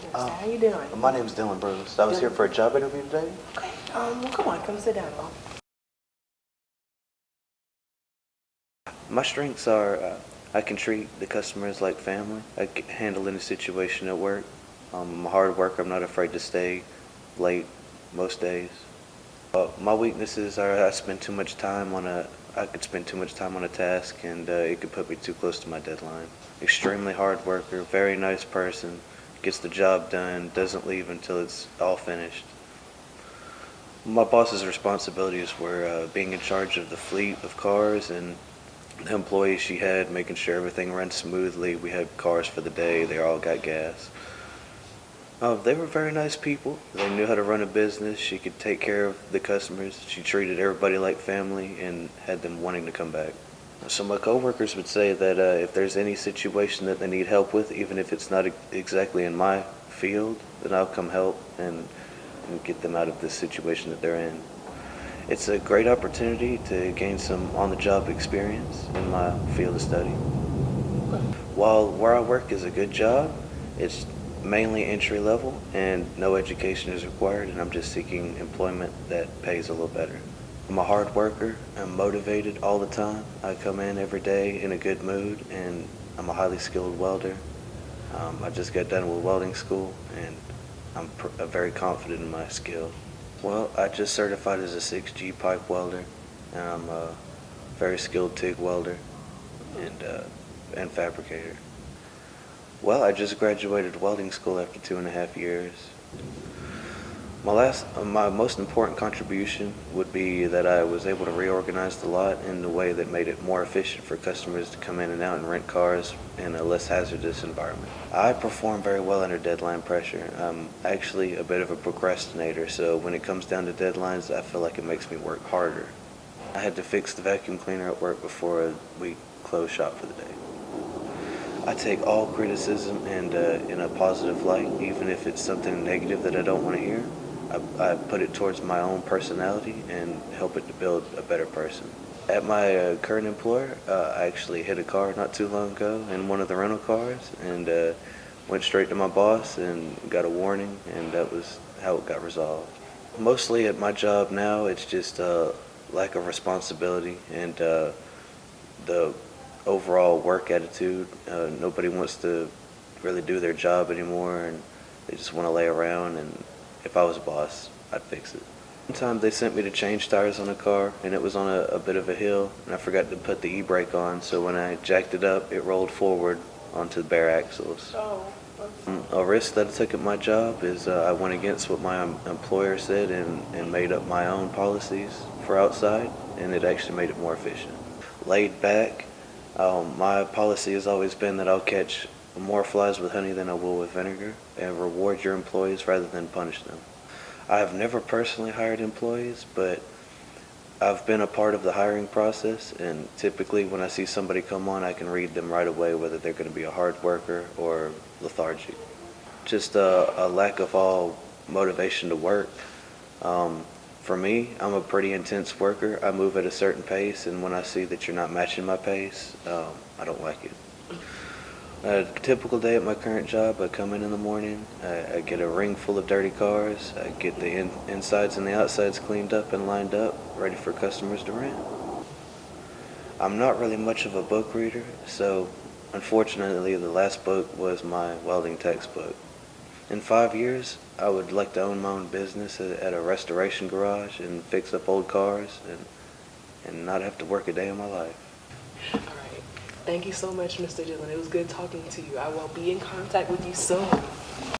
Mister. How you doing? My name's Dylan Bruce. I was here for a job interview today. Okay. Well, come on, come sit down. My strengths are I can treat the customers like family. I can handle any situation at work. I'm a hard worker. I'm not afraid to stay late most days. My weaknesses are I could spend too much time on a task and it could put me too close to my deadline. Extremely hard worker, very nice person, gets the job done, doesn't leave until it's all finished. My boss's responsibilities were being in charge of the fleet of cars and the employees she had, making sure everything runs smoothly. We had cars for the day, they all got gas. They were very nice people. They knew how to run a business. She could take care of the customers. She treated everybody like family and had them wanting to come back. So my coworkers would say that if there's any situation that they need help with, even if it's not exactly in my field, then I'll come help and get them out of this situation that they're in. It's a great opportunity to gain some on-the-job experience in my field of study. While where I work is a good job, it's mainly entry level and no education is required, and I'm just seeking employment that pays a little better. I'm a hard worker. I'm motivated all the time. I come in every day in a good mood, and I'm a highly skilled welder. I just got done with welding school, and I'm very confident in my skill. Well, I just certified as a 6G pipe welder, and I'm a very skilled TIG welder and fabricator. Well, I just graduated welding school after 2.5 years. My most important contribution would be that I was able to reorganize the lot in a way that made it more efficient for customers to come in and out and rent cars in a less hazardous environment. I perform very well under deadline pressure. I'm actually a bit of a procrastinator, so when it comes down to deadlines, I feel like it makes me work harder. I had to fix the vacuum cleaner at work before we closed shop for the day. I take all criticism and in a positive light, even if it's something negative that I don't want to hear. I put it towards my own personality and help it to build a better person. At my current employer, I actually hit a car not too long ago in one of the rental cars and went straight to my boss and got a warning, and that was how it got resolved. Mostly at my job now, it's just lack of responsibility and the overall work attitude. Nobody wants to really do their job anymore, and they just want to lay around, and if I was a boss, I'd fix it. One time they sent me to change tires on a car, and it was on a bit of a hill, and I forgot to put the e-brake on, so when I jacked it up, it rolled forward onto the bare axles. A risk that I took at my job is I went against what my employer said and made up my own policies for outside, and it actually made it more efficient. Laid back. My policy has always been that I'll catch more flies with honey than I will with vinegar and reward your employees rather than punish them. I have never personally hired employees, but I've been a part of the hiring process, and typically when I see somebody come on, I can read them right away whether they're going to be a hard worker or lethargic. Just a lack of all motivation to work. For me, I'm a pretty intense worker. I move at a certain pace, and when I see that you're not matching my pace, I don't like it. A typical day at my current job, I come in the morning, I get a ring full of dirty cars, I get the insides and the outsides cleaned up and lined up, ready for customers to rent. I'm not really much of a book reader, so unfortunately the last book was my welding textbook. In 5 years, I would like to own my own business at a restoration garage and fix up old cars and not have to work a day in my life. All right. Thank you so much, Mr. Dillon. It was good talking to you. I will be in contact with you soon.